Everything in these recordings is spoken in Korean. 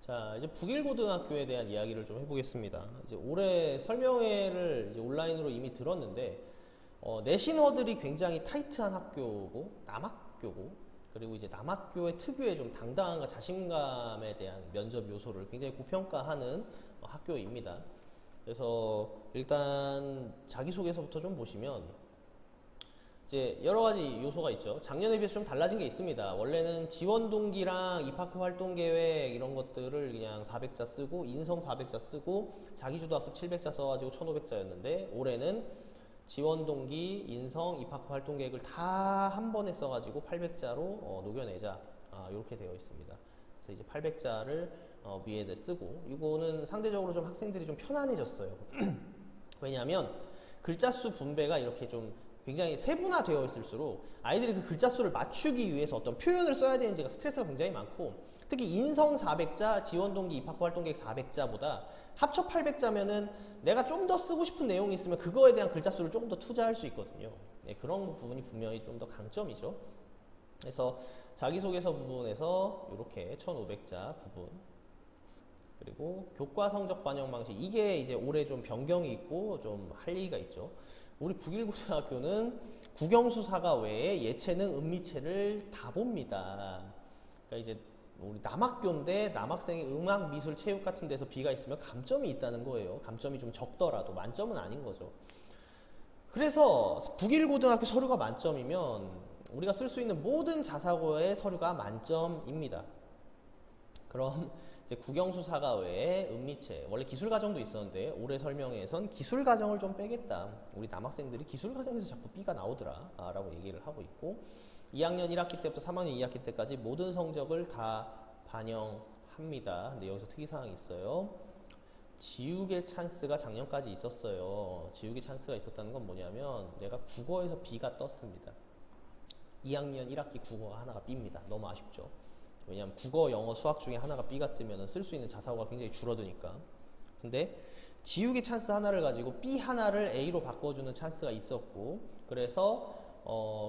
자, 이제 북일고등학교에 대한 이야기를 좀 해보겠습니다. 이제 올해 설명회를 이제 온라인으로 이미 들었는데, 내신어들이 굉장히 타이트한 학교고, 남학교고, 그리고 이제 남학교의 특유의 좀 당당함과 자신감에 대한 면접 요소를 굉장히 고평가하는 학교입니다. 그래서 일단 자기소개서부터 좀 보시면, 이제 여러 가지 요소가 있죠. 작년에 비해서 좀 달라진 게 있습니다. 원래는 지원 동기랑 입학 후 활동 계획 이런 것들을 그냥 400자 쓰고 인성 400자 쓰고 자기주도 학습 700자 써가지고 1500자였는데 올해는 지원 동기, 인성, 입학 후 활동 계획을 다 한 번에 써가지고 800자로 녹여내자 이렇게 되어 있습니다. 그래서 이제 800자를 위에 쓰고 이거는 상대적으로 좀 학생들이 좀 편안해졌어요. 왜냐하면 글자 수 분배가 이렇게 좀 굉장히 세분화되어 있을수록 아이들이 그 글자 수를 맞추기 위해서 어떤 표현을 써야 되는지가 스트레스가 굉장히 많고, 특히 인성 400자, 지원동기 입학 후 활동계획 400자보다 합쳐 800자면은 내가 좀 더 쓰고 싶은 내용이 있으면 그거에 대한 글자 수를 조금 더 투자할 수 있거든요. 네, 그런 부분이 분명히 좀 더 강점이죠. 그래서 자기소개서 부분에서 이렇게 1500자 부분, 그리고 교과 성적 반영 방식, 이게 이제 올해 좀 변경이 있고 좀 할 얘기가 있죠. 우리 북일고등학교는 국영수사과 외에 예체능, 음미체를 다 봅니다. 그러니까 이제 우리 남학교인데 남학생이 음악, 미술, 체육 같은 데서 B가 있으면 감점이 있다는 거예요. 감점이 좀 적더라도 만점은 아닌 거죠. 그래서 북일고등학교 서류가 만점이면 우리가 쓸 수 있는 모든 자사고의 서류가 만점입니다. 그럼 이제 국영수사가 외에 음미체, 원래 기술과정도 있었는데 올해 설명회에선 기술과정을 좀 빼겠다. 우리 남학생들이 기술과정에서 자꾸 B가 나오더라 라고 얘기를 하고 있고, 2학년 1학기 때부터 3학년 2학기 때까지 모든 성적을 다 반영합니다. 근데 여기서 특이사항이 있어요. 지우개 찬스가 작년까지 있었어요. 지우개 찬스가 있었다는 건 뭐냐면 내가 국어에서 B가 떴습니다. 2학년 1학기 국어가 하나가 B입니다. 너무 아쉽죠. 왜냐하면 국어, 영어, 수학 중에 하나가 B가 뜨면 쓸 수 있는 자사고가 굉장히 줄어드니까. 근데 지우개 찬스 하나를 가지고 B 하나를 A로 바꿔주는 찬스가 있었고, 그래서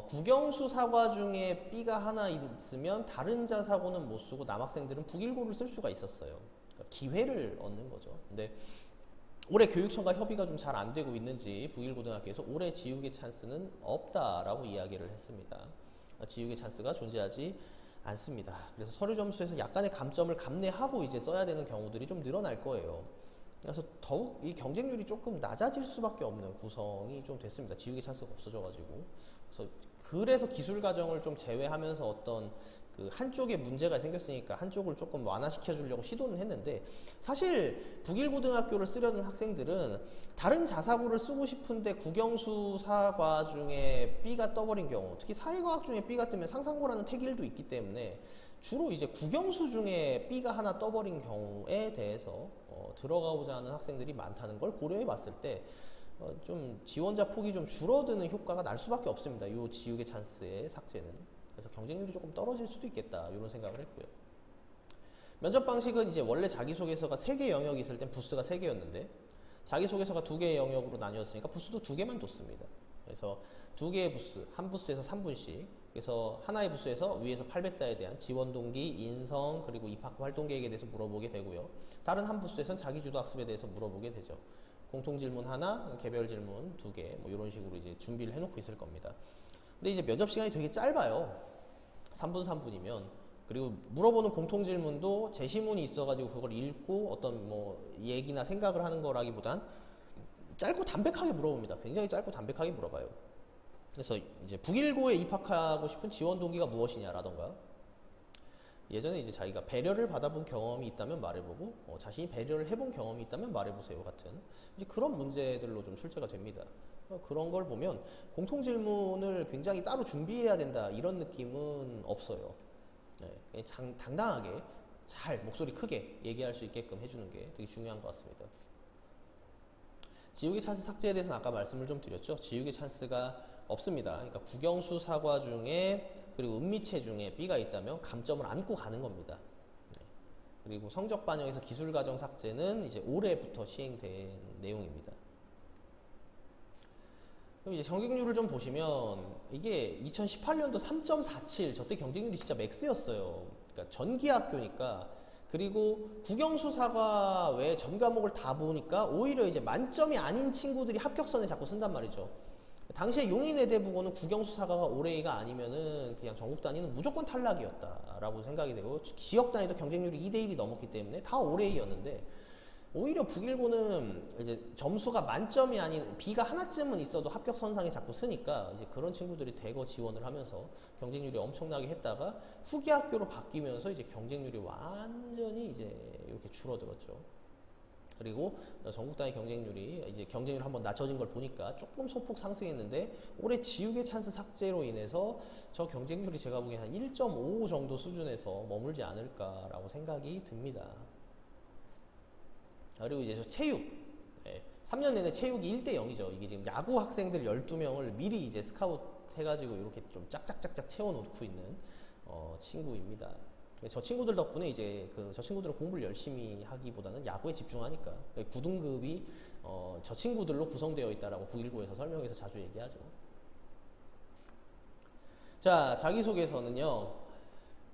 국영수 사과 중에 B가 하나 있으면 다른 자사고는 못 쓰고 남학생들은 북일고를 쓸 수가 있었어요. 그러니까 기회를 얻는 거죠. 근데 올해 교육청과 협의가 좀 잘 안 되고 있는지 북일고등학교에서 올해 지우개 찬스는 없다라고 이야기를 했습니다. 지우개 찬스가 존재하지 않습니다. 그래서 서류 점수에서 약간의 감점을 감내하고 이제 써야 되는 경우들이 좀 늘어날 거예요. 그래서 더욱 이 경쟁률이 조금 낮아질 수밖에 없는 구성이 좀 됐습니다. 지우개 찬스가 없어져가지고. 그래서 기술 과정을 좀 제외하면서 어떤 그 한쪽에 문제가 생겼으니까 한쪽을 조금 완화시켜 주려고 시도는 했는데, 사실 북일고등학교를 쓰려는 학생들은 다른 자사고를 쓰고 싶은데 국영수사과 중에 B가 떠버린 경우, 특히 사회과학 중에 B가 뜨면 상상고라는 택일도 있기 때문에 주로 이제 국영수 중에 B가 하나 떠버린 경우에 대해서 들어가고자 하는 학생들이 많다는 걸 고려해 봤을 때 좀 지원자 폭이 좀 줄어드는 효과가 날 수밖에 없습니다. 이 지우개 찬스의 삭제는. 그래서 경쟁률이 조금 떨어질 수도 있겠다 이런 생각을 했고요. 면접 방식은 이제 원래 자기소개서가 3개 영역이 있을 땐 부스가 3개였는데 자기소개서가 2개의 영역으로 나뉘었으니까 부스도 2개만 뒀습니다. 그래서 2개의 부스, 한 부스에서 3분씩, 그래서 하나의 부스에서 위에서 800자에 대한 지원 동기, 인성, 그리고 입학 후 활동 계획에 대해서 물어보게 되고요. 다른 한 부스에서는 자기주도 학습에 대해서 물어보게 되죠. 공통 질문 하나, 개별 질문 2개, 뭐 이런 식으로 이제 준비를 해놓고 있을 겁니다. 근데 이제 면접 시간이 되게 짧아요. 3분 3분이면. 그리고 물어보는 공통 질문도 제시문이 있어가지고 그걸 읽고 어떤 뭐 얘기나 생각을 하는 거라기보단 짧고 담백하게 물어봅니다. 굉장히 짧고 담백하게 물어봐요. 그래서 이제 북일고에 입학하고 싶은 지원 동기가 무엇이냐라던가, 예전에 이제 자기가 배려를 받아본 경험이 있다면 말해보고 자신이 배려를 해본 경험이 있다면 말해보세요 같은 이제 그런 문제들로 좀 출제가 됩니다. 그런 걸 보면 공통 질문을 굉장히 따로 준비해야 된다 이런 느낌은 없어요. 네, 당당하게 잘 목소리 크게 얘기할 수 있게끔 해주는 게 되게 중요한 것 같습니다. 지우개 찬스 삭제에 대해서는 아까 말씀을 좀 드렸죠. 지우개 찬스가 없습니다. 그러니까 국영수 사과 중에 그리고 음미체 중에 B가 있다면 감점을 안고 가는 겁니다. 네. 그리고 성적 반영에서 기술과정 삭제는 이제 올해부터 시행된 내용입니다. 그럼 이제 경쟁률을 좀 보시면 이게 2018년도 3.47, 저때 경쟁률이 진짜 맥스였어요. 그러니까 전기학교니까 그리고 국영수사가 왜 전 과목을 다 보니까 오히려 이제 만점이 아닌 친구들이 합격선에 자꾸 쓴단 말이죠. 당시에 용인외대부고는 국영수사가가 올해가 아니면은 그냥 전국 단위는 무조건 탈락이었다라고 생각이 되고, 지역 단위도 경쟁률이 2대1이 넘었기 때문에 다 올해였는데, 오히려 북일고는 이제 점수가 만점이 아닌 B가 하나쯤은 있어도 합격 선상에 자꾸 쓰니까 이제 그런 친구들이 대거 지원을 하면서 경쟁률이 엄청나게 했다가 후기 학교로 바뀌면서 이제 경쟁률이 완전히 이제 이렇게 줄어들었죠. 그리고 전국 단위 경쟁률이 이제 경쟁률 한번 낮춰진 걸 보니까 조금 소폭 상승했는데, 올해 지우개 찬스 삭제로 인해서 저 경쟁률이 제가 보기엔 한 1.55 정도 수준에서 머물지 않을까라고 생각이 듭니다. 그리고 이제 저 체육, 3년 내내 체육이 1대 0이죠. 이게 지금 야구 학생들 12명을 미리 이제 스카웃 해가지고 이렇게 좀 짝짝짝짝 채워놓고 있는 친구입니다. 저 친구들 덕분에 이제 저 친구들은 공부를 열심히 하기보다는 야구에 집중하니까 9등급이 저 친구들로 구성되어 있다라고 919에서 설명해서 자주 얘기하죠. 자, 자기소개서는요.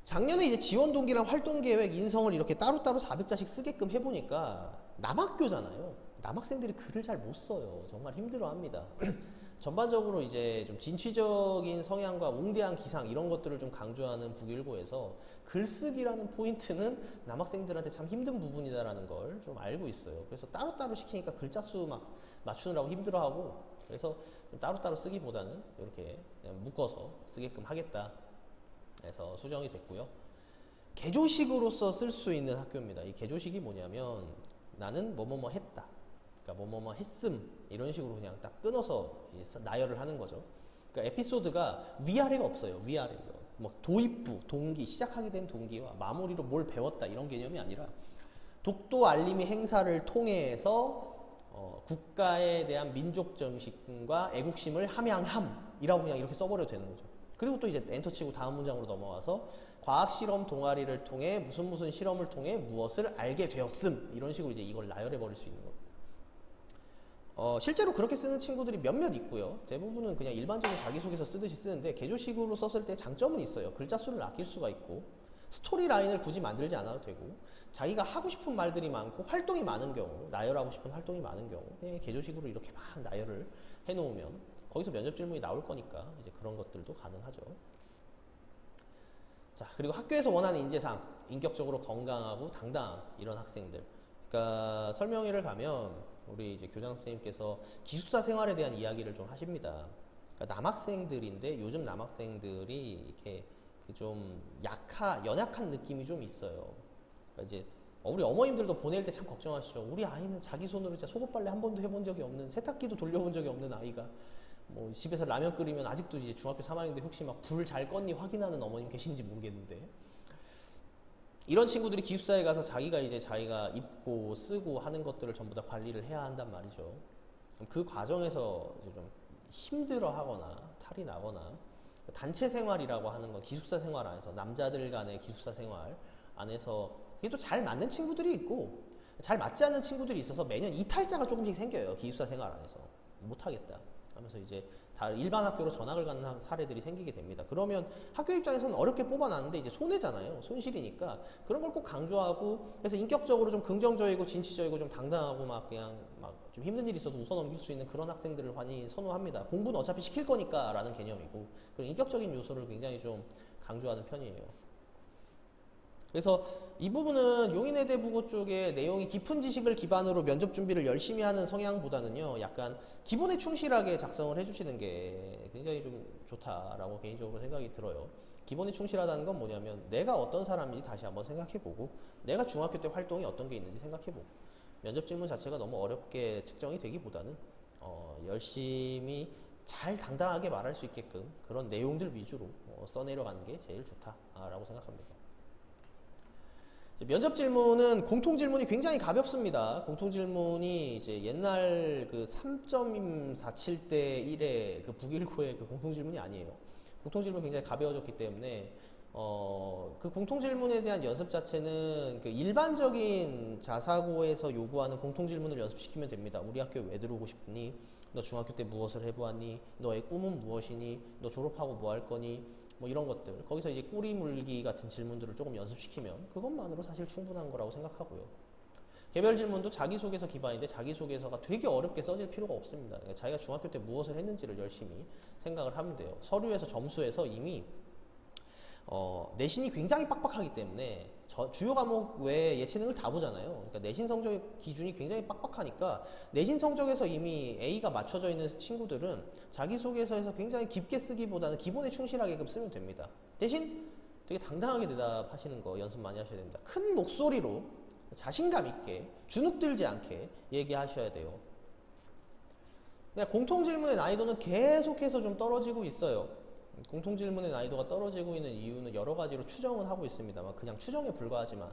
작년에 이제 지원 동기랑 활동 계획 인성을 이렇게 따로따로 400자씩 쓰게끔 해보니까 남학교잖아요. 남학생들이 글을 잘 못 써요. 정말 힘들어합니다. 전반적으로 이제 좀 진취적인 성향과 웅대한 기상 이런 것들을 좀 강조하는 북일고에서 글쓰기라는 포인트는 남학생들한테 참 힘든 부분이다라는 걸 좀 알고 있어요. 그래서 따로따로 시키니까 글자 수 막 맞추느라고 힘들어하고, 그래서 좀 따로따로 쓰기보다는 이렇게 그냥 묶어서 쓰게끔 하겠다 해서 수정이 됐고요. 개조식으로서 쓸 수 있는 학교입니다. 이 개조식이 뭐냐면 나는 뭐뭐뭐 했다, 그러니까 뭐뭐뭐 했음, 이런 식으로 그냥 딱 끊어서 나열을 하는 거죠. 그러니까 에피소드가 위아래가 없어요. 위아래가 뭐 도입부, 동기, 시작하게 된 동기와 마무리로 뭘 배웠다 이런 개념이 아니라 독도 알림이 행사를 통해서 국가에 대한 민족 정신과 애국심을 함양함이라고 그냥 이렇게 써버려도 되는 거죠. 그리고 또 이제 엔터 치고 다음 문장으로 넘어와서 과학 실험 동아리를 통해 무슨 실험을 통해 무엇을 알게 되었음, 이런 식으로 이제 이걸 나열해 버릴 수 있는 겁니다. 실제로 그렇게 쓰는 친구들이 몇몇 있고요. 대부분은 그냥 일반적인 자기소개서 쓰듯이 쓰는데, 개조식으로 썼을 때 장점은 있어요. 글자 수를 아낄 수가 있고, 스토리 라인을 굳이 만들지 않아도 되고, 자기가 하고 싶은 말들이 많고 활동이 많은 경우, 나열하고 싶은 활동이 많은 경우 그냥 개조식으로 이렇게 막 나열을 해놓으면 거기서 면접 질문이 나올 거니까 이제 그런 것들도 가능하죠. 자, 그리고 학교에서 원하는 인재상, 인격적으로 건강하고 당당한 이런 학생들. 그러니까 설명회를 가면 우리 이제 교장 선생님께서 기숙사 생활에 대한 이야기를 좀 하십니다. 그러니까 남학생들인데 요즘 남학생들이 이렇게 좀 연약한 느낌이 좀 있어요. 그러니까 이제 우리 어머님들도 보낼 때 참 걱정하시죠. 우리 아이는 자기 손으로 진짜 속옷빨래 한 번도 해본 적이 없는, 세탁기도 돌려본 적이 없는 아이가 뭐 집에서 라면 끓이면 아직도 이제 중학교 3학년인데 혹시 막 불 잘 껐니 확인하는 어머님 계신지 모르겠는데, 이런 친구들이 기숙사에 가서 자기가 입고 쓰고 하는 것들을 전부 다 관리를 해야 한단 말이죠. 그 과정에서 이제 좀 힘들어하거나 탈이 나거나, 단체 생활이라고 하는 건 기숙사 생활 안에서, 남자들 간의 기숙사 생활 안에서 그게 또 잘 맞는 친구들이 있고 잘 맞지 않는 친구들이 있어서 매년 이탈자가 조금씩 생겨요. 기숙사 생활 안에서 못하겠다 하면서 이제 다 일반 학교로 전학을 가는 사례들이 생기게 됩니다. 그러면 학교 입장에서는 어렵게 뽑아놨는데 이제 손해잖아요. 손실이니까 그런 걸 꼭 강조하고, 그래서 인격적으로 좀 긍정적이고 진취적이고 좀 당당하고 막 그냥 막 좀 힘든 일이 있어도 웃어 넘길 수 있는 그런 학생들을 많이 선호합니다. 공부는 어차피 시킬 거니까 라는 개념이고, 그런 인격적인 요소를 굉장히 좀 강조하는 편이에요. 그래서 이 부분은 용인외대부고 쪽에 내용이 깊은 지식을 기반으로 면접 준비를 열심히 하는 성향보다는요, 약간 기본에 충실하게 작성을 해주시는 게 굉장히 좀 좋다라고 개인적으로 생각이 들어요. 기본에 충실하다는 건 뭐냐면 내가 어떤 사람인지 다시 한번 생각해보고, 내가 중학교 때 활동이 어떤 게 있는지 생각해보고, 면접 질문 자체가 너무 어렵게 측정이 되기보다는 열심히 잘 당당하게 말할 수 있게끔 그런 내용들 위주로 써내려가는 게 제일 좋다라고 생각합니다. 면접 질문은 공통 질문이 굉장히 가볍습니다. 공통 질문이 이제 옛날 그 3.47대 1의 그 북일고의 그 공통 질문이 아니에요. 공통 질문이 굉장히 가벼워졌기 때문에 그 공통 질문에 대한 연습 자체는 그 일반적인 자사고에서 요구하는 공통 질문을 연습시키면 됩니다. 우리 학교에 왜 들어오고 싶니? 너 중학교 때 무엇을 해보았니? 너의 꿈은 무엇이니? 너 졸업하고 뭐 할 거니? 뭐 이런 것들, 거기서 이제 꼬리 물기 같은 질문들을 조금 연습시키면 그것만으로 사실 충분한 거라고 생각하고요. 개별 질문도 자기소개서 기반인데 자기소개서가 되게 어렵게 써질 필요가 없습니다. 그러니까 자기가 중학교 때 무엇을 했는지를 열심히 생각을 하면 돼요. 서류에서 점수에서 이미 내신이 굉장히 빡빡하기 때문에 주요 과목 외에 예체능을 다 보잖아요. 그러니까 내신 성적의 기준이 굉장히 빡빡하니까 내신 성적에서 이미 A가 맞춰져 있는 친구들은 자기소개서에서 굉장히 깊게 쓰기보다는 기본에 충실하게끔 쓰면 됩니다. 대신 되게 당당하게 대답하시는 거 연습 많이 하셔야 됩니다. 큰 목소리로 자신감 있게 주눅들지 않게 얘기하셔야 돼요. 공통질문의 난이도는 계속해서 좀 떨어지고 있어요. 공통질문의 난이도가 떨어지고 있는 이유는 여러 가지로 추정은 하고 있습니다만 그냥 추정에 불과하지만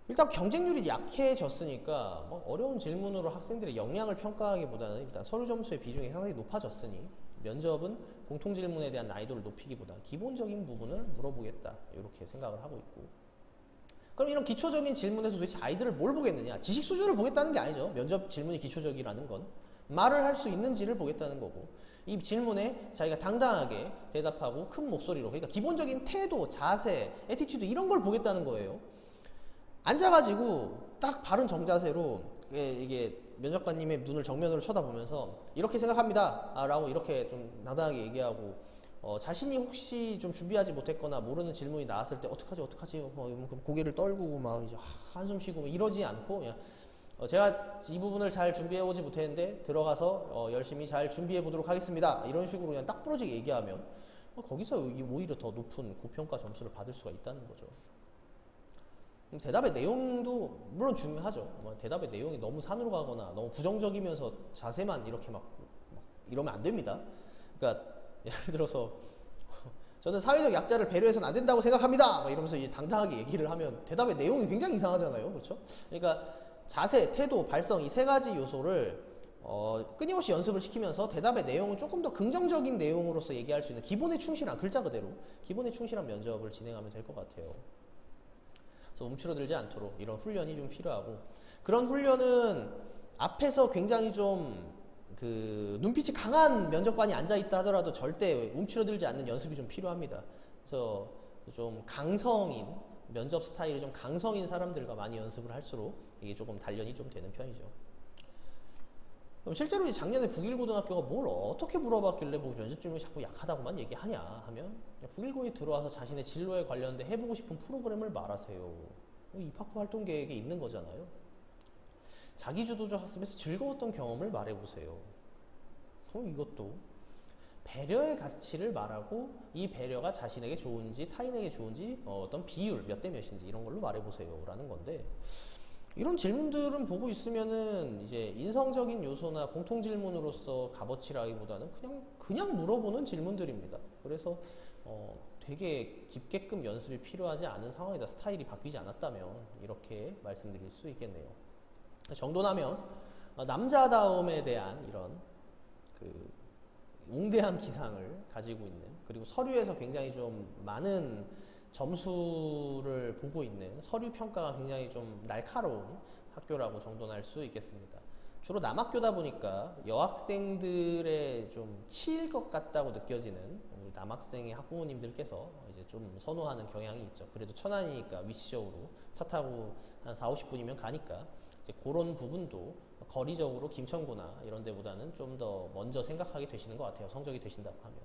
일단 경쟁률이 약해졌으니까 뭐 어려운 질문으로 학생들의 역량을 평가하기보다는 일단 서류 점수의 비중이 상당히 높아졌으니 면접은 공통질문에 대한 난이도를 높이기보다 기본적인 부분을 물어보겠다 이렇게 생각을 하고 있고, 그럼 이런 기초적인 질문에서 도대체 아이들을 뭘 보겠느냐, 지식 수준을 보겠다는 게 아니죠. 면접 질문이 기초적이라는 건 말을 할 수 있는지를 보겠다는 거고, 이 질문에 자기가 당당하게 대답하고 큰 목소리로, 그러니까 기본적인 태도, 자세, 애티튜드 이런 걸 보겠다는 거예요. 앉아가지고 딱 바른 정자세로 이게 면접관님의 눈을 정면으로 쳐다보면서 이렇게 생각합니다 라고 이렇게 좀 당당하게 얘기하고, 자신이 혹시 좀 준비하지 못했거나 모르는 질문이 나왔을 때 어떡하지 고개를 떨구고 막 이제 한숨 쉬고 이러지 않고 그냥 제가 이 부분을 잘 준비해 오지 못했는데 들어가서 열심히 잘 준비해 보도록 하겠습니다 이런 식으로 그냥 딱 부러지게 얘기하면 거기서 오히려 더 높은 고평가 점수를 받을 수가 있다는 거죠. 대답의 내용도 물론 중요하죠. 대답의 내용이 너무 산으로 가거나 너무 부정적이면서 자세만 이렇게 막 이러면 안 됩니다. 그러니까 예를 들어서 저는 사회적 약자를 배려해서는 안 된다고 생각합니다 막 이러면서 이제 당당하게 얘기를 하면 대답의 내용이 굉장히 이상하잖아요. 그렇죠? 그러니까 자세, 태도, 발성 이 세 가지 요소를 끊임없이 연습을 시키면서 대답의 내용은 조금 더 긍정적인 내용으로서 얘기할 수 있는 기본에 충실한, 글자 그대로 기본에 충실한 면접을 진행하면 될 것 같아요. 그래서 움츠러들지 않도록 이런 훈련이 좀 필요하고, 그런 훈련은 앞에서 굉장히 좀 눈빛이 강한 면접관이 앉아있다 하더라도 절대 움츠러들지 않는 연습이 좀 필요합니다. 그래서 좀 강성인, 면접 스타일이 좀 강성인 사람들과 많이 연습을 할수록 이게 조금 단련이 좀 되는 편이죠. 그럼 실제로 작년에 북일고등학교가 뭘 어떻게 물어봤길래 뭐 면접 질문이 자꾸 약하다고만 얘기하냐 하면, 북일고에 들어와서 자신의 진로에 관련된 해보고 싶은 프로그램을 말하세요. 입학 후 활동 계획에 있는 거잖아요. 자기주도적 학습에서 즐거웠던 경험을 말해보세요. 이것도 배려의 가치를 말하고 이 배려가 자신에게 좋은지 타인에게 좋은지 어떤 비율 몇 대 몇인지 이런 걸로 말해보세요 라는 건데, 이런 질문들은 보고 있으면은 이제 인성적인 요소나 공통질문으로서 값어치라기보다는 그냥 물어보는 질문들입니다. 그래서 되게 깊게끔 연습이 필요하지 않은 상황이다. 스타일이 바뀌지 않았다면 이렇게 말씀드릴 수 있겠네요. 정도나면 남자다움에 대한 이런 웅대한 기상을 가지고 있는, 그리고 서류에서 굉장히 좀 많은 점수를 보고 있는, 서류 평가가 굉장히 좀 날카로운 학교라고 정돈할 수 있겠습니다. 주로 남학교다 보니까 여학생들의 좀 치일 것 같다고 느껴지는 우리 남학생의 학부모님들께서 이제 좀 선호하는 경향이 있죠. 그래도 천안이니까 위치적으로 차 타고 한 40-50분이면 가니까 이제 그런 부분도 거리적으로 김천구나 이런 데보다는 좀 더 먼저 생각하게 되시는 것 같아요. 성적이 되신다고 하면.